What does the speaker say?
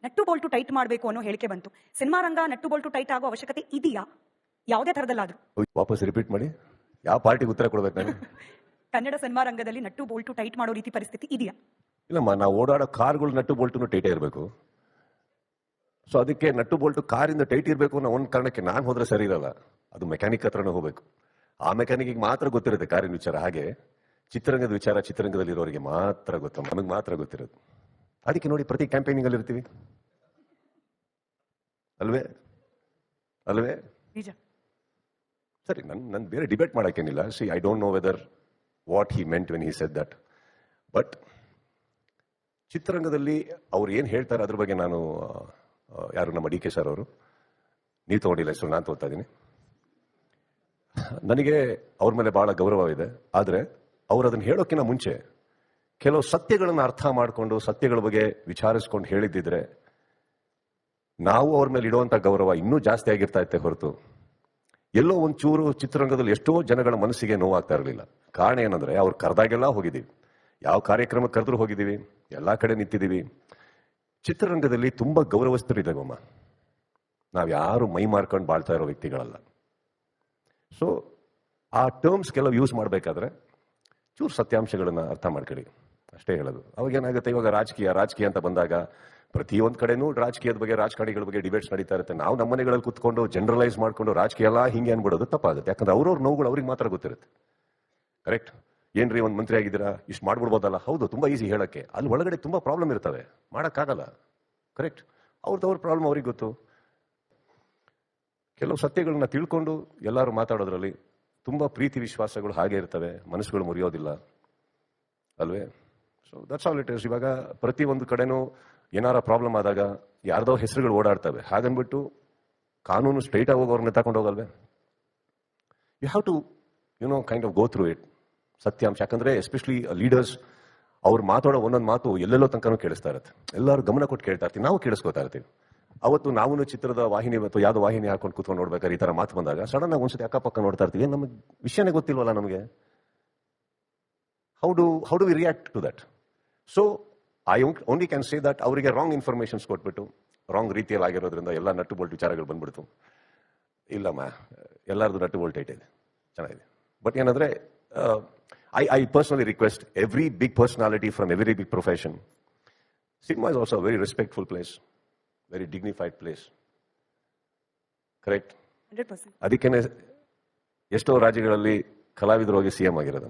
Nut Bolt tight ಮಾಡಬೇಕು ಅನ್ನೋ ಹೇಳಿಕೆ ಬಂತು. ಸಿನಿಮಾ ರಂಗ ನಟ್ಟು ಬೋಲ್ಟು ಟೈಟ್ ಆಗೋ ಅವಶ್ಯಕತೆ ಇದೆಯಾ? ಯಾವುದೇ ತರದಲ್ಲಾದ್ರೂ ವಾಪಸ್ ರಿಪೀಟ್ ಮಾಡಿ. ಯಾವ ಪಾರ್ಟಿಗೆ ಉತ್ತರ ಕೊಡ್ಬೇಕು ನಾನು? ಕನ್ನಡ ಸಿನಿಮಾ ರಂಗದಲ್ಲಿ ನಟ್ಟು ಬೋಲ್ಟು ಟೈಟ್ ಮಾಡೋ ರೀತಿ ಪರಿಸ್ಥಿತಿ ಇದೆಯಾ? ಇಲ್ಲಮ್ಮ, ನಾವು ಓಡಾಡೋ ಕಾರ್ಗಳು ನಟ್ಟು ಬೋಲ್ಟು ಟೈಟೇ ಇರಬೇಕು. ಸೊ ಅದಕ್ಕೆ ನಟ್ಟು ಬೋಲ್ಟು ಕಾರಿಂದ ಟೈಟ್ ಇರಬೇಕು ಅನ್ನೋ ಒಂದು ಕಾರಣಕ್ಕೆ ನಾನು ಹೋದ್ರೆ ಸರಿ ಇರಲ್ಲ. ಅದು ಮೆಕ್ಯಾನಿಕ್ ಹತ್ರನೇ ಹೋಗ್ಬೇಕು. ಆ ಮೆಕ್ಯಾನಿಕ್ಗೆ ಮಾತ್ರ ಗೊತ್ತಿರುತ್ತೆ ಕಾರಿನ ವಿಚಾರ. ಹಾಗೆ ಚಿತ್ರರಂಗದ ವಿಚಾರ ಚಿತ್ರರಂಗದಲ್ಲಿ ಇರೋರಿಗೆ ಮಾತ್ರ ಗೊತ್ತು, ನಮಗೆ ಮಾತ್ರ ಗೊತ್ತಿರೋದು. ಅದಕ್ಕೆ ನೋಡಿ ಪ್ರತಿ ಕ್ಯಾಂಪೇನಿಂಗ್ ಅಲ್ಲಿ ಇರ್ತೀವಿ ಅಲ್ವೇ ಅಲ್ವೇ? ನಿಜ. ಸರಿ, ನನ್ ಬೇರೆ ಡಿಬೇಟ್ ಮಾಡಕ್ಕೇನಿಲ್ಲ. See, I don't know whether what he meant when he said that. But ಚಿತ್ರರಂಗದಲ್ಲಿ ಅವ್ರು ಏನು ಹೇಳ್ತಾರೆ ಅದ್ರ ಬಗ್ಗೆ ನಾನು ಯಾರು ನಮ್ಮ ಡಿ ಕೆ ಸರ್ ಅವರು, ನೀವು ತಗೊಂಡಿಲ್ಲ ಹೆಸರು, ನಾನು ತಗೋತಾ ಇದ್ದೀನಿ. ನನಗೆ ಅವ್ರ ಮೇಲೆ ಬಹಳ ಗೌರವ ಇದೆ. ಆದರೆ ಅವ್ರು ಅದನ್ನು ಹೇಳೋಕ್ಕಿಂತ ಮುಂಚೆ ಕೆಲವು ಸತ್ಯಗಳನ್ನು ಅರ್ಥ ಮಾಡಿಕೊಂಡು ಸತ್ಯಗಳ ಬಗ್ಗೆ ವಿಚಾರಿಸ್ಕೊಂಡು ಹೇಳಿದ್ದಿದ್ರೆ ನಾವು ಅವ್ರ ಮೇಲೆ ಇಡುವಂಥ ಗೌರವ ಇನ್ನೂ ಜಾಸ್ತಿ ಆಗಿರ್ತಾ ಇತ್ತೆ ಹೊರತು ಎಲ್ಲೋ ಒಂಚೂರು ಚಿತ್ರರಂಗದಲ್ಲಿ ಎಷ್ಟೋ ಜನಗಳ ಮನಸ್ಸಿಗೆ ನೋವಾಗ್ತಾ ಇರಲಿಲ್ಲ. ಕಾರಣ ಏನಂದ್ರೆ ಅವ್ರು ಕರೆದಾಗೆಲ್ಲ ಹೋಗಿದ್ದೀವಿ, ಯಾವ ಕಾರ್ಯಕ್ರಮಕ್ಕೆ ಕರೆದ್ರೂ ಹೋಗಿದ್ದೀವಿ, ಎಲ್ಲ ಕಡೆ ನಿಂತಿದ್ದೀವಿ. ಚಿತ್ರರಂಗದಲ್ಲಿ ತುಂಬಾ ಗೌರವಸ್ಥರಿದ್ದಾಗಮ್ಮ, ನಾವು ಯಾರು ಮೈ ಮಾರ್ಕೊಂಡು ಬಾಳ್ತಾ ಇರೋ ವ್ಯಕ್ತಿಗಳಲ್ಲ. ಸೊ ಆ ಟರ್ಮ್ಸ್ ಕೆಲವು ಯೂಸ್ ಮಾಡಬೇಕಾದ್ರೆ ಚೂರು ಸತ್ಯಾಂಶಗಳನ್ನ ಅರ್ಥ ಮಾಡ್ಕೊಳ್ಳಿ, ಅಷ್ಟೇ ಹೇಳೋದು. ಅವಾಗ ಏನಾಗುತ್ತೆ, ಇವಾಗ ರಾಜಕೀಯ ಅಂತ ಬಂದಾಗ ಪ್ರತಿಯೊಂದು ಕಡೆನೂ ರಾಜಕೀಯದ ಬಗ್ಗೆ ರಾಜಕಾರಣಿಗಳ ಬಗ್ಗೆ ಡಿಬೇಟ್ಸ್ ನಡೀತಾ ಇರುತ್ತೆ. ನಾವು ನಮ್ಮ ಮನೆಗಳಲ್ಲಿ ಕುತ್ಕೊಂಡು ಜನರಲೈಸ್ ಮಾಡ್ಕೊಂಡು ರಾಜಕೀಯ ಎಲ್ಲ ಹಿಂಗೆ ಅನ್ಬಿಡೋದು ತಪ್ಪಾಗುತ್ತೆ. ಯಾಕಂದ್ರೆ ಅವ್ರವ್ರ ನೋವುಗಳು ಅವ್ರಿಗೆ ಮಾತ್ರ ಗೊತ್ತಿರುತ್ತೆ. ಕರೆಕ್ಟ್? ಏನ್ರಿ ಒಂದು ಮಂತ್ರಿ ಆಗಿದ್ದೀರಾ, ಇಷ್ಟು ಮಾಡ್ಬಿಡ್ಬೋದಲ್ಲ? ಹೌದು, ತುಂಬಾ ಈಸಿ ಹೇಳಕ್ಕೆ. ಅಲ್ಲಿ ಒಳಗಡೆ ತುಂಬಾ ಪ್ರಾಬ್ಲಮ್ ಇರ್ತವೆ, ಮಾಡೋಕ್ಕಾಗಲ್ಲ. ಕರೆಕ್ಟ್? ಅವ್ರ ಪ್ರಾಬ್ಲಮ್ ಅವ್ರಿಗೆ ಗೊತ್ತು. ಕೆಲವು ಸತ್ಯಗಳನ್ನ ತಿಳ್ಕೊಂಡು ಎಲ್ಲರೂ ಮಾತಾಡೋದ್ರಲ್ಲಿ ತುಂಬಾ ಪ್ರೀತಿ ವಿಶ್ವಾಸಗಳು ಹಾಗೆ ಇರ್ತವೆ, ಮನಸ್ಸುಗಳು ಮುರಿಯೋದಿಲ್ಲ ಅಲ್ವೇ? So that's all it is. ಇವಾಗ ಪ್ರತಿ ಒಂದು ಕಡೆನೂ ಏನಾರ ಪ್ರಾಬ್ಲಮ್ ಆದಾಗ ಯಾರ್ದೋ ಹೆಸರುಗಳು ಓಡಾಡ್ತವೆ. ಹಾಗನ್ಬಿಟ್ಟು ಕಾನೂನು ಸ್ಟ್ರೈಟ್ ಆಗಿ ಹೋಗೋರ್ನ ತಗೊಂಡು ಹೋಗಲ್ವೇ? You have to kind of go through it. ಸತ್ಯಾಂಶ. ಯಾಕಂದ್ರೆ ಎಸ್ಪೆಷಲಿ ಲೀಡರ್ಸ್ ಅವ್ರು ಮಾತಾಡೋ ಒಂದೊಂದು ಮಾತು ಎಲ್ಲೆಲ್ಲೋ ತನಕನೂ ಕೇಳಿಸ್ತಾ ಇರುತ್ತೆ. ಎಲ್ಲರೂ ಗಮನ ಕೊಟ್ಟು ಕೇಳ್ತಾ ಇರ್ತೀವಿ, ನಾವು ಕೇಳಿಸ್ಕೊತಾ ಇರ್ತೀವಿ. ಅವತ್ತು ನಾವು ಚಿತ್ರದ ವಾಹಿನಿ ಅಥವಾ ಯಾವ್ದೋ ವಾಹಿನಿ ಹಾಕೊಂಡು ಕೂತ್ಕೊಂಡು ನೋಡ್ಬೇಕಾದ್ರೆ ಈ ತರ ಮಾತು ಬಂದಾಗ ಸಡನ್ ಆಗಿ ಒಂದ್ಸತಿ ಅಕ್ಕಪಕ್ಕ ನೋಡ್ತಾ ಇರ್ತೀವಿ, ನಮಗೆ ವಿಷಯನೇ ಗೊತ್ತಿಲ್ವಲ್ಲ ನಮಗೆ. How do we react to that? So I only can say that ಅವರಿಗೆ ರಾಂಗ್ ಇನ್ಫಾರ್ಮೇಶನ್ಸ್ ಕೊಟ್ಬಿಟ್ಟು ರಾಂಗ್ ರೀತಿಯಲ್ಲಿ ಆಗಿರೋದ್ರಿಂದ ಎಲ್ಲ ನಟ್ಟು ಬೋಲ್ಟ್ ವಿಚಾರಗಳು ಬಂದ್ಬಿಡ್ತು. ಇಲ್ಲಮ್ಮ, ಎಲ್ಲರದು ನಟ್ಟು ಬೋಲ್ಟ್ ಇದೆ, ಚೆನ್ನಾಗಿದೆ. ಬಟ್ ಏನಂದ್ರೆ I personally request every big personality from every big profession. Cinema is also a very respectful place, very dignified place. Correct? 100%. ಅದಕ್ಕೇನೆ ಎಷ್ಟೋ ರಾಜ್ಯಗಳಲ್ಲಿ ಕಲಾವಿದರು ಹೋಗಿ CM ಆಗಿರೋದು.